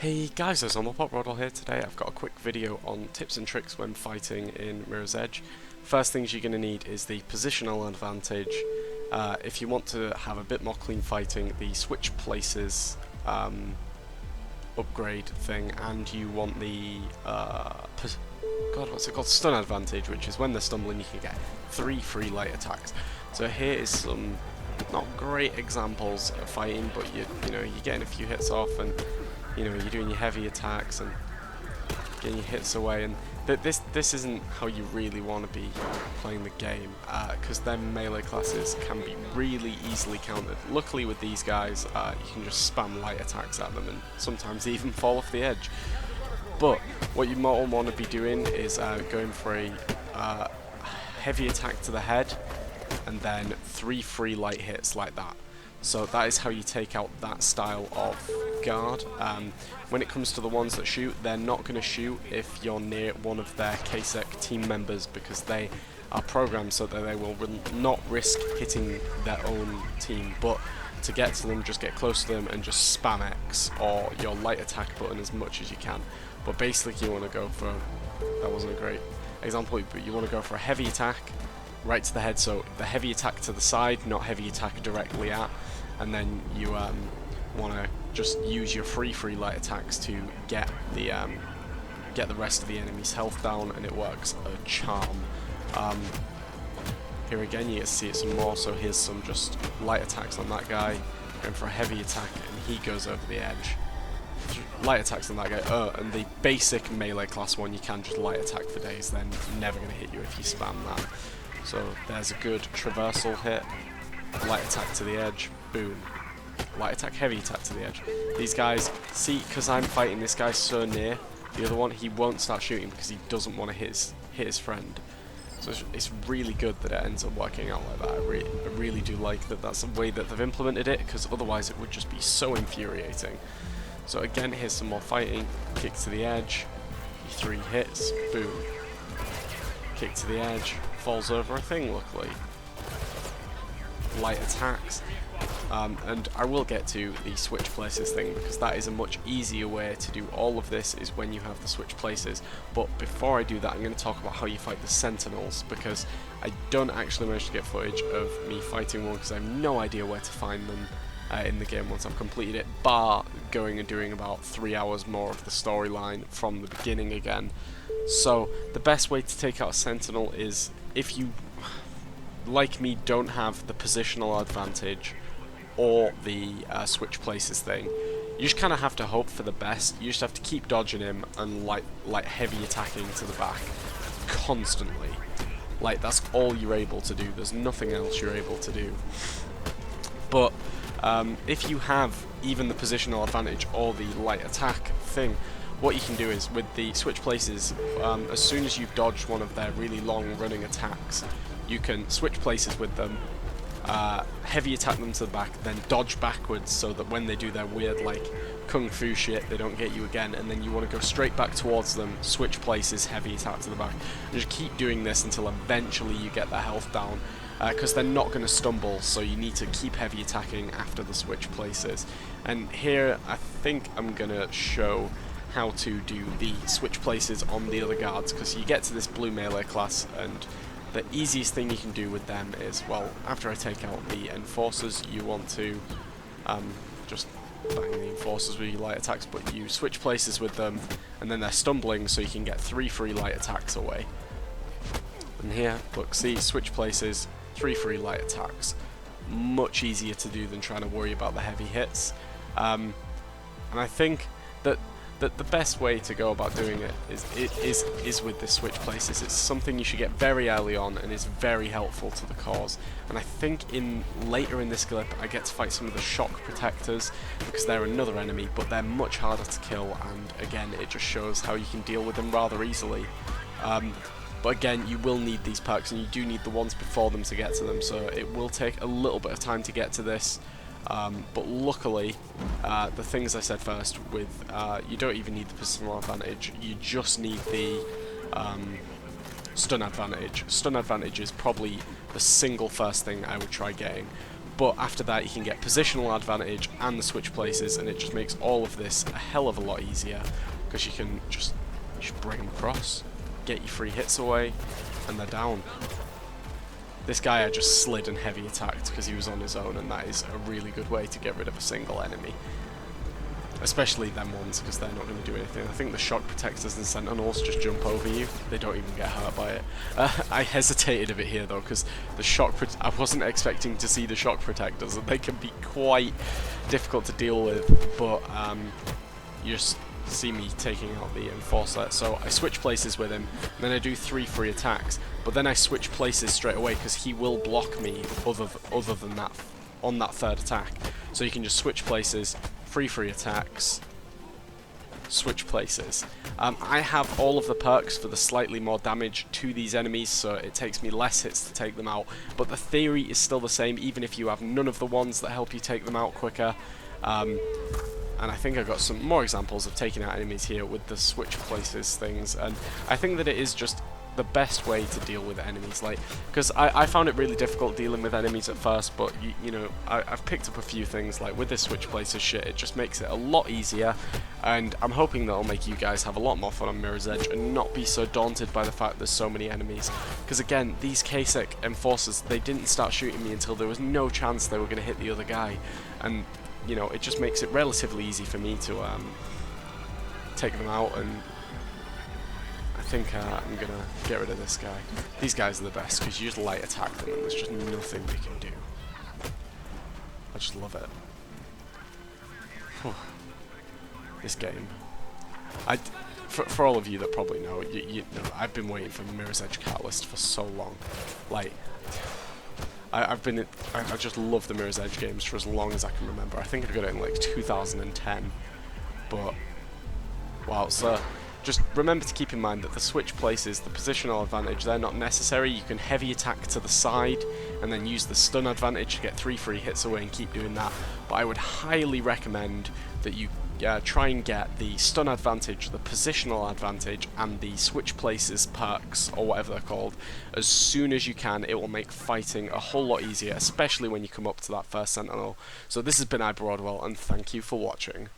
Hey guys, it's Rodol here. Today I've got a quick video on tips and tricks when fighting in Mirror's Edge. First things you're going to need is the Positional Advantage. If you want to have a bit more clean fighting, the Switch Places upgrade thing, and you want the Stun Advantage, which is when they're stumbling you can get 3 free light attacks. So here is some not great examples of fighting, but you're getting a few hits off, and you're doing your heavy attacks and getting your hits away, and this isn't how you really want to be playing the game, because then melee classes can be really easily countered. Luckily with these guys, you can just spam light attacks at them and sometimes even fall off the edge. But what you might want to be doing is going for a heavy attack to the head and then 3 free light hits like that. So that is how you take out that style of guard. When it comes to the ones that shoot, they're not going to shoot if you're near one of their KSEC team members, because they are programmed so that they will not risk hitting their own team. But to get to them, just get close to them and just spam X or your light attack button as much as you can. But basically you want to go for, that wasn't a great example, but you want to go for a heavy attack right to the head, so the heavy attack to the side, not heavy attack directly at, and then you want to just use your free light attacks to get the rest of the enemy's health down, and it works a charm. Here again you get to see it some more, so here's some just light attacks on that guy, going for a heavy attack, and he goes over the edge. Light attacks on that guy, and the basic melee class one you can just light attack for days, then never going to hit you if you spam that. So there's a good traversal hit, light attack to the edge, boom. Light attack, heavy attack to the edge. These guys, see, because I'm fighting this guy so near, the other one, he won't start shooting because he doesn't want to hit his friend. So it's really good that it ends up working out like that. I really do like that that's the way that they've implemented it, because otherwise it would just be so infuriating. So again, here's some more fighting. Kick to the edge, 3 hits, boom. Kick to the edge, falls over a thing, luckily. Light attacks. And I will get to the switch places thing, because that is a much easier way to do all of this, is when you have the switch places. But before I do that, I'm going to talk about how you fight the Sentinels, because I don't actually manage to get footage of me fighting one, because I have no idea where to find them in the game once I've completed it, bar going and doing about 3 hours more of the storyline from the beginning again. So the best way to take out a Sentinel is, if you, like me, don't have the positional advantage or the switch places thing, you just kind of have to hope for the best. You just have to keep dodging him and like heavy attacking to the back constantly. Like, that's all you're able to do. There's nothing else you're able to do. But if you have even the positional advantage or the light attack thing, what you can do is, with the switch places, as soon as you've dodged one of their really long running attacks, you can switch places with them, heavy attack them to the back, then dodge backwards so that when they do their weird like kung fu shit, they don't get you again, and then you want to go straight back towards them, switch places, heavy attack to the back, and just keep doing this until eventually you get their health down, because they're not going to stumble, so you need to keep heavy attacking after the switch places. And here I think I'm going to show how to do the switch places on the other guards, because you get to this blue melee class, and the easiest thing you can do with them is, well, after I take out the enforcers, you want to just bang the enforcers with your light attacks, but you switch places with them, and then they're stumbling, so you can get 3 free light attacks away. And here, look, see, switch places, 3 free light attacks. Much easier to do than trying to worry about the heavy hits. And I think that the best way to go about doing it is with the switch places. It's something you should get very early on, and is very helpful to the cause. And I think later in this clip I get to fight some of the shock protectors, because they're another enemy, but they're much harder to kill, and again it just shows how you can deal with them rather easily. But again, you will need these perks, and you do need the ones before them to get to them, so it will take a little bit of time to get to this. But luckily, the things I said first, with you don't even need the positional advantage, you just need the stun advantage. Stun advantage is probably the single first thing I would try getting, But after that you can get positional advantage and the switch places, and it just makes all of this a hell of a lot easier, because you can just bring them across, get your free hits away, and they're down. This guy I just slid and heavy attacked because he was on his own, and that is a really good way to get rid of a single enemy. Especially them ones, because they're not going to do anything. I think the shock protectors and sentinels just jump over you. They don't even get hurt by it. I hesitated a bit here though, because the I wasn't expecting to see the shock protectors, and they can be quite difficult to deal with, but you just see me taking out the enforcer. So I switch places with him, and then I do 3 free attacks, but then I switch places straight away because he will block me other than that on that 3rd attack. So you can just switch places, free attacks, switch places. I have all of the perks for the slightly more damage to these enemies, so it takes me less hits to take them out, but the theory is still the same even if you have none of the ones that help you take them out quicker. And I think I've got some more examples of taking out enemies here with the switch places things, and I think that it is just the best way to deal with enemies, like, because I found it really difficult dealing with enemies at first, but you know, I've picked up a few things, like with this switch places shit, it just makes it a lot easier, and I'm hoping that'll make you guys have a lot more fun on Mirror's Edge and not be so daunted by the fact there's so many enemies, because again, these KSEC enforcers, they didn't start shooting me until there was no chance they were going to hit the other guy, and you know, it just makes it relatively easy for me to take them out, and I think I'm going to get rid of this guy. These guys are the best because you just light attack them and there's just nothing they can do. I just love it. Whew. This game. For all of you that probably know, you know, I've been waiting for Mirror's Edge Catalyst for so long. Like, I just love the Mirror's Edge games for as long as I can remember. I think I got it in like 2010, but wow. So just remember to keep in mind that the switch places, the positional advantage, they're not necessary. You can heavy attack to the side and then use the stun advantage to get 3 free hits away and keep doing that. But I would highly recommend that you try and get the stun advantage, the positional advantage, and the switch places perks, or whatever they're called, as soon as you can. It will make fighting a whole lot easier, especially when you come up to that first Sentinel. So this has been iBroadwell, and thank you for watching.